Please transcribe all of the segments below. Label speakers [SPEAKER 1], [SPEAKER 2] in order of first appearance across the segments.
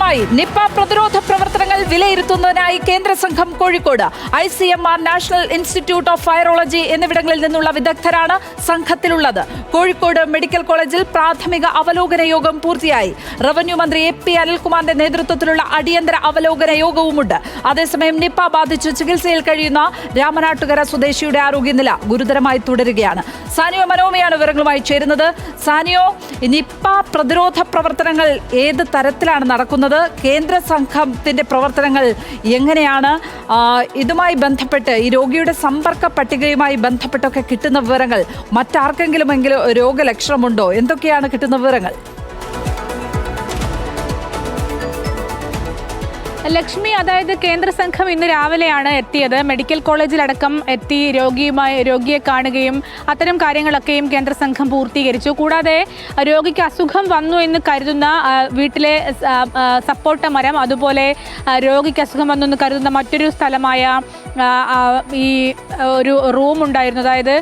[SPEAKER 1] വിവരങ്ങളുമായി നിപ്പ പ്രതിരോധ പ്രവർത്തനങ്ങൾ വിലയിരുത്തുന്നതിനായി കേന്ദ്ര സംഘം Kozhikode. ICMR, national institute of virology എന്നിവിടങ്ങളിൽ നിന്നുള്ള വിദഗ്ധരാണ് സംഘത്തിലുള്ളത്. കോഴിക്കോട് മെഡിക്കൽ കോളേജിൽ പ്രാഥമിക അവലോകന യോഗം പൂർത്തിയായി. റവന്യൂ മന്ത്രി AP അനിൽകുമാറിന്റെ നേതൃത്വത്തിലുള്ള അടിയന്തര അവലോകന യോഗവുമുണ്ട്. അതേസമയം നിപ്പ ബാധിച്ച് ചികിത്സയിൽ കഴിയുന്ന രാമനാട്ടുകര സ്വദേശിയുടെ ആരോഗ്യനില ഗുരുതരമായി തുടരുകയാണ്. സാനിയോ മനോമയാണ് വിവരങ്ങളുമായി ചേരുന്നത്. സാനിയോ, നിപ്പ പ്രതിരോധ പ്രവർത്തനങ്ങൾ ഏത് തരത്തിലാണ് നടക്കുന്നത്? കേന്ദ്ര സംഘത്തിന്റെ പ്രവർത്തനങ്ങൾ എങ്ങനെയാണ്? ഇതുമായി ബന്ധപ്പെട്ട് ഈ രോഗിയുടെ സമ്പർക്ക പട്ടികയുമായി ബന്ധപ്പെട്ടൊക്കെ കിട്ടുന്ന വിവരങ്ങൾ മറ്റാർക്കെങ്കിലും രോഗലക്ഷണമുണ്ടോ? എന്തൊക്കെയാണ് കിട്ടുന്ന വിവരങ്ങൾ?
[SPEAKER 2] ലക്ഷ്മി, അതായത് കേന്ദ്ര സംഘം ഇന്ന് രാവിലെയാണ് എത്തിയത്. മെഡിക്കൽ കോളേജിലടക്കം എത്തി രോഗിയെ കാണുകയും അത്തരം കാര്യങ്ങളൊക്കെയും കേന്ദ്ര സംഘം പൂർത്തീകരിച്ചു. കൂടാതെ രോഗിക്ക് അസുഖം വന്നു എന്ന് കരുതുന്ന വീട്ടിലെ സപ്പോർട്ട മരം, അതുപോലെ രോഗിക്ക് അസുഖം വന്നു എന്ന് കരുതുന്ന മറ്റൊരു സ്ഥലമായ ഈ ഒരു റൂം ഉണ്ടായിരുന്നു, അതായത്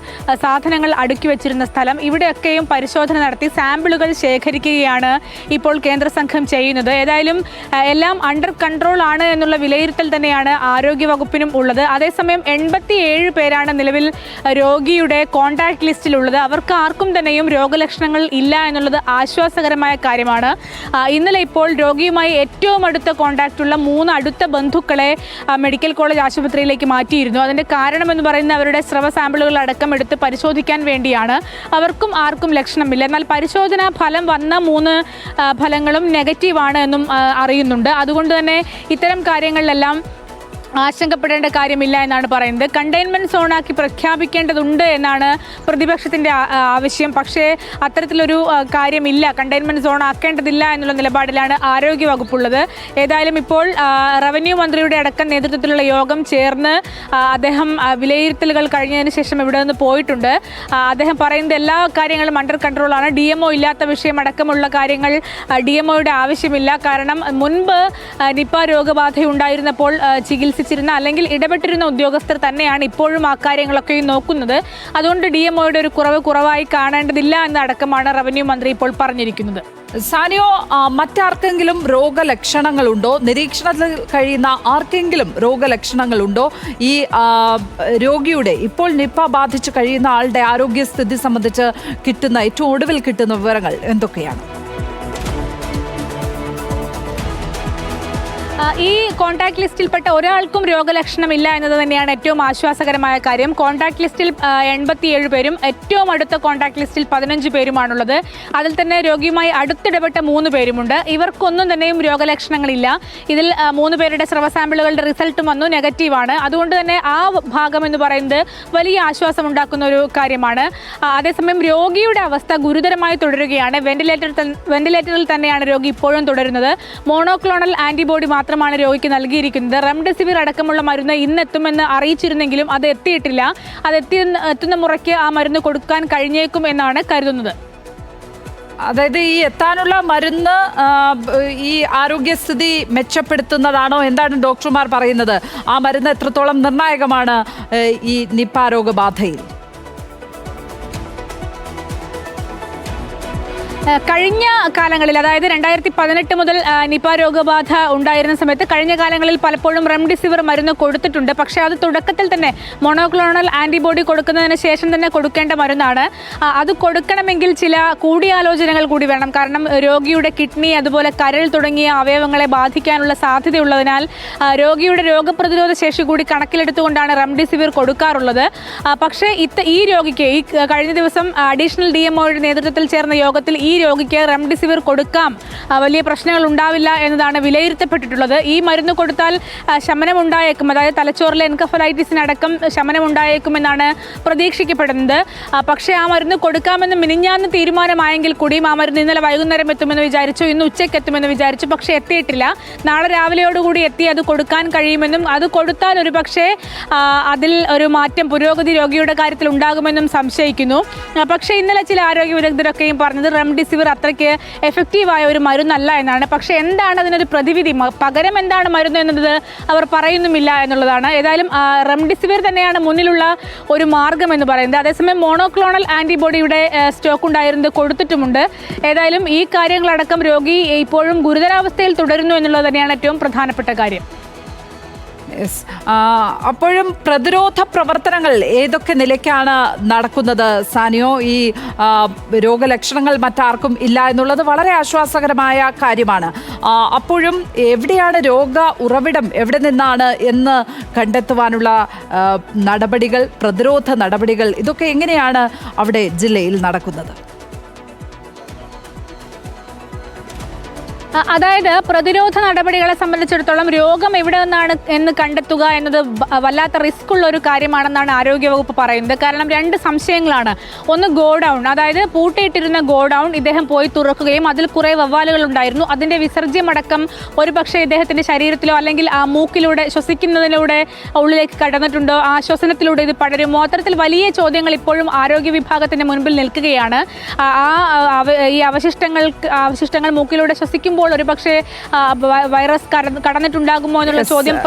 [SPEAKER 2] സാധനങ്ങൾ അടുക്കി വെച്ചിരുന്ന സ്ഥലം, ഇവിടെയൊക്കെയും പരിശോധന നടത്തി സാമ്പിളുകൾ ശേഖരിക്കുകയാണ് ഇപ്പോൾ കേന്ദ്ര സംഘം ചെയ്യുന്നത്. ഏതായാലും എല്ലാം അണ്ടർ കൺട്രോൾ ആണ് എന്നുള്ള വിലയിരുത്തൽ തന്നെയാണ് ആരോഗ്യവകുപ്പിനും ഉള്ളത്. അതേസമയം 87 പേരാണ് നിലവിൽ രോഗിയുടെ കോൺടാക്ട് ലിസ്റ്റിലുള്ളത്. അവർക്ക് ആർക്കും തന്നെയും രോഗലക്ഷണങ്ങൾ ഇല്ല എന്നുള്ളത് ആശ്വാസകരമായ കാര്യമാണ്. ഇന്നലെ ഇപ്പോൾ രോഗിയുമായി ഏറ്റവും അടുത്ത കോൺടാക്റ്റുള്ള 3 അടുത്ത ബന്ധുക്കളെ മെഡിക്കൽ കോളേജ് ആശുപത്രിയിലേക്ക് മാറ്റിയിരുന്നു. അതിൻ്റെ കാരണം എന്ന് പറയുന്നത് അവരുടെ സ്രവ സാമ്പിളുകൾ അടക്കം എടുത്ത് പരിശോധിക്കാൻ വേണ്ടിയാണ്. അവർക്കും ആർക്കും ലക്ഷണമില്ല. എന്നാൽ പരിശോധനാ ഫലം വന്ന 3 ഫലങ്ങളും നെഗറ്റീവാണ് എന്നും അറിയുന്നുണ്ട്. അതുകൊണ്ട് തന്നെ ഇത്തരം കാര്യങ്ങളിലെല്ലാം ആശങ്കപ്പെടേണ്ട കാര്യമില്ല എന്നാണ് പറയുന്നത്. കണ്ടെയ്ൻമെൻറ്റ് സോണാക്കി പ്രഖ്യാപിക്കേണ്ടതുണ്ട് എന്നാണ് പ്രതിപക്ഷത്തിൻ്റെ ആവശ്യം. പക്ഷേ അത്തരത്തിലൊരു കാര്യമില്ല, കണ്ടെയ്ൻമെൻറ്റ് സോൺ ആക്കേണ്ടതില്ല എന്നുള്ള നിലപാടിലാണ് ആരോഗ്യവകുപ്പുള്ളത്. ഏതായാലും ഇപ്പോൾ റവന്യൂ മന്ത്രിയുടെ അടക്കം നേതൃത്വത്തിലുള്ള യോഗം ചേർന്ന് അദ്ദേഹം വിലയിരുത്തലുകൾ കഴിഞ്ഞതിന് ശേഷം ഇവിടെ നിന്ന് പോയിട്ടുണ്ട്. അദ്ദേഹം പറയുന്നത് എല്ലാ കാര്യങ്ങളും അണ്ടർ കൺട്രോളാണ്. DMO ഇല്ലാത്ത വിഷയം അടക്കമുള്ള കാര്യങ്ങൾ DMOയുടെ ആവശ്യമില്ല. കാരണം മുൻപ് നിപ്പ രോഗബാധയുണ്ടായിരുന്നപ്പോൾ അല്ലെങ്കിൽ ഇടപെട്ടിരുന്ന ഉദ്യോഗസ്ഥർ തന്നെയാണ് ഇപ്പോഴും ആ കാര്യങ്ങളൊക്കെ നോക്കുന്നത്. അതുകൊണ്ട് DMOയുടെ ഒരു കുറവായി കാണേണ്ടതില്ല എന്നടക്കമാണ് റവന്യൂ മന്ത്രി ഇപ്പോൾ പറഞ്ഞിരിക്കുന്നത്.
[SPEAKER 1] സാനിയോ, മറ്റാർക്കെങ്കിലും രോഗലക്ഷണങ്ങളുണ്ടോ? നിരീക്ഷണത്തിൽ കഴിയുന്ന ആർക്കെങ്കിലും രോഗലക്ഷണങ്ങളുണ്ടോ? ഈ രോഗിയുടെ ഇപ്പോൾ നിപ്പ ബാധിച്ച് കഴിയുന്ന ആളുടെ ആരോഗ്യസ്ഥിതി സംബന്ധിച്ച് ഏറ്റവും ഒടുവിൽ കിട്ടുന്ന വിവരങ്ങൾ എന്തൊക്കെയാണ്?
[SPEAKER 2] ഈ കോൺടാക്ട് ലിസ്റ്റിൽപ്പെട്ട ഒരാൾക്കും രോഗലക്ഷണമില്ല എന്നത് തന്നെയാണ് ഏറ്റവും ആശ്വാസകരമായ കാര്യം. കോൺടാക്ട് ലിസ്റ്റിൽ 87 പേരും ഏറ്റവും അടുത്ത കോൺടാക്ട് ലിസ്റ്റിൽ 15 പേരുമാണുള്ളത്. അതിൽ തന്നെ രോഗിയുമായി അടുത്തിടപെട്ട 3 പേരുമുണ്ട്. ഇവർക്കൊന്നും തന്നെയും രോഗലക്ഷണങ്ങളില്ല. ഇതിൽ 3 പേരുടെ സ്രവ സാമ്പിളുകളുടെ റിസൾട്ടും വന്നു, നെഗറ്റീവാണ്. അതുകൊണ്ട് തന്നെ ആ ഭാഗം എന്ന് പറയുന്നത് വലിയ ആശ്വാസം ഉണ്ടാക്കുന്ന ഒരു കാര്യമാണ്. അതേസമയം രോഗിയുടെ അവസ്ഥ ഗുരുതരമായി തുടരുകയാണ്. വെന്റിലേറ്ററിൽ തന്നെയാണ് രോഗി ഇപ്പോഴും തുടരുന്നത്. മോണോക്ലോണൽ ആന്റിബോഡി മാത്രമാണ് രോഗിക്ക് നൽകിയിരിക്കുന്നത്. റെംഡെസിവിർ അടക്കമുള്ള മരുന്ന് ഇന്നെത്തുമെന്ന് അറിയിച്ചിരുന്നെങ്കിലും അത് എത്തിയിട്ടില്ല. അത് എത്തുന്ന മുറയ്ക്ക് ആ മരുന്ന് കൊടുക്കാൻ കഴിഞ്ഞേക്കും എന്നാണ് കരുതുന്നത്.
[SPEAKER 1] അതായത് ഈ എത്താനുള്ള മരുന്ന് ഈ ആരോഗ്യസ്ഥിതി മെച്ചപ്പെടുത്തുന്നതാണോ? എന്താണ് ഡോക്ടർമാർ പറയുന്നത്? ആ മരുന്ന് എത്രത്തോളം നിർണായകമാണ് ഈ നിപ്പ രോഗബാധയിൽ?
[SPEAKER 2] കഴിഞ്ഞ കാലങ്ങളിൽ, അതായത് 2018 മുതൽ നിപ രോഗബാധ ഉണ്ടായിരുന്ന സമയത്ത് കഴിഞ്ഞ കാലങ്ങളിൽ പലപ്പോഴും റെംഡെസിവിർ മരുന്ന് കൊടുത്തിട്ടുണ്ട്. പക്ഷേ അത് തുടക്കത്തിൽ തന്നെ മോണോക്ലോണൽ ആൻറ്റിബോഡി കൊടുക്കുന്നതിന് ശേഷം തന്നെ കൊടുക്കേണ്ട മരുന്നാണ്. അത് കൊടുക്കണമെങ്കിൽ ചില കൂടിയാലോചനകൾ കൂടി വേണം. കാരണം രോഗിയുടെ കിഡ്നി, അതുപോലെ കരൾ തുടങ്ങിയ അവയവങ്ങളെ ബാധിക്കാനുള്ള സാധ്യതയുള്ളതിനാൽ രോഗിയുടെ രോഗപ്രതിരോധ ശേഷി കൂടി കണക്കിലെടുത്തുകൊണ്ടാണ് റെംഡെസിവിർ കൊടുക്കാറുള്ളത്. പക്ഷേ ഈ രോഗിക്ക് കഴിഞ്ഞ ദിവസം അഡീഷണൽ DMOയുടെ നേതൃത്വത്തിൽ ചേർന്ന യോഗത്തിൽ ഈ രോഗിക്ക് റെംഡെസിവിർ കൊടുക്കാം, വലിയ പ്രശ്നങ്ങൾ ഉണ്ടാവില്ല എന്നതാണ് വിലയിരുത്തപ്പെട്ടിട്ടുള്ളത്. ഈ മരുന്ന് കൊടുത്താൽ ശമനം ഉണ്ടായേക്കും, അതായത് തലച്ചോറിലെ എൻകഫലൈറ്റിസിനടക്കം ശമനം ഉണ്ടായേക്കുമെന്നാണ് പ്രതീക്ഷിക്കപ്പെടുന്നത്. പക്ഷേ ആ മരുന്ന് കൊടുക്കാമെന്ന് മിനിഞ്ഞാന്ന് തീരുമാനമായെങ്കിൽ കൂടിയും ആ മരുന്ന് ഇന്നലെ വൈകുന്നേരം എത്തുമെന്ന് വിചാരിച്ചു, ഇന്ന് ഉച്ചയ്ക്ക് എത്തുമെന്ന് വിചാരിച്ചു. പക്ഷേ എത്തിയിട്ടില്ല. നാളെ രാവിലെയോടുകൂടി എത്തി അത് കൊടുക്കാൻ കഴിയുമെന്നും അത് കൊടുത്താൽ ഒരു പക്ഷേ അതിൽ ഒരു മാറ്റം, പുരോഗതി രോഗിയുടെ കാര്യത്തിൽ ഉണ്ടാകുമെന്നും സംശയിക്കുന്നു. പക്ഷേ ഇന്നലെ ചില ആരോഗ്യ വിദഗ്ധരൊക്കെയും പറഞ്ഞത് റെംഡിസിവിർ അത്രയ്ക്ക് എഫക്റ്റീവായ ഒരു മരുന്നല്ല എന്നാണ്. പക്ഷേ എന്താണ് അതിനൊരു പ്രതിവിധി, പകരം എന്താണ് മരുന്ന് എന്നത് അവർ പറയുന്നുമില്ല എന്നുള്ളതാണ്. ഏതായാലും റെംഡിസിവിർ തന്നെയാണ് മുന്നിലുള്ള ഒരു മാർഗം എന്ന് പറയുന്നത്. അതേസമയം മോണോക്ലോണൽ ആൻറ്റിബോഡിയുടെ സ്റ്റോക്ക് ഉണ്ടായിരുന്നത് കൊടുത്തിട്ടുമുണ്ട്. ഏതായാലും ഈ കാര്യങ്ങളടക്കം രോഗി ഇപ്പോഴും ഗുരുതരാവസ്ഥയിൽ തുടരുന്നു എന്നുള്ളത് തന്നെയാണ് ഏറ്റവും പ്രധാനപ്പെട്ട കാര്യം.
[SPEAKER 1] അപ്പോഴും പ്രതിരോധ പ്രവർത്തനങ്ങൾ ഏതൊക്കെ നിലയ്ക്കാണ് നടക്കുന്നത് സാനിയോ? ഈ രോഗലക്ഷണങ്ങൾ മറ്റാർക്കും ഇല്ല എന്നുള്ളത് വളരെ ആശ്വാസകരമായ കാര്യമാണ്. അപ്പോഴും എവിടെയാണ് രോഗ ഉറവിടം, എവിടെ നിന്നാണ് എന്ന് കണ്ടെത്തുവാനുള്ള നടപടികൾ, പ്രതിരോധ നടപടികൾ, ഇതൊക്കെ എങ്ങനെയാണ് അവിടെ ജില്ലയിൽ നടക്കുന്നത്?
[SPEAKER 2] അതായത് പ്രതിരോധ നടപടികളെ സംബന്ധിച്ചിടത്തോളം രോഗം എവിടെ നിന്നാണ് എന്ന് കണ്ടെത്തുക എന്നത് വല്ലാത്ത റിസ്ക് ഉള്ള ഒരു കാര്യമാണെന്നാണ് ആരോഗ്യവകുപ്പ് പറയുന്നത്. കാരണം രണ്ട് സംശയങ്ങളാണ്. ഒന്ന് ഗോഡൗൺ, അതായത് പൂട്ടിയിട്ടിരുന്ന ഗോഡൗൺ ഇദ്ദേഹം പോയി തുറക്കുകയും അതിൽ കുറേ വവ്വാലുകൾ ഉണ്ടായിരുന്നു. അതിൻ്റെ വിസർജ്യമടക്കം ഒരുപക്ഷെ ഇദ്ദേഹത്തിൻ്റെ ശരീരത്തിലോ അല്ലെങ്കിൽ ആ മൂക്കിലൂടെ ശ്വസിക്കുന്നതിലൂടെ ഉള്ളിലേക്ക് കടന്നിട്ടുണ്ടോ, ആ ശ്വസനത്തിലൂടെ ഇത് പടരുമോ, അത്തരത്തിൽ വലിയ ചോദ്യങ്ങൾ ഇപ്പോഴും ആരോഗ്യ വിഭാഗത്തിൻ്റെ മുൻപിൽ നിൽക്കുകയാണ്. ഈ അവശിഷ്ടങ്ങൾ മൂക്കിലൂടെ ശ്വസിക്കുമ്പോൾ ഒരു പക്ഷേ വൈറസ് കടന്നിട്ടുണ്ടാകുമോ എന്നുള്ള ചോദ്യം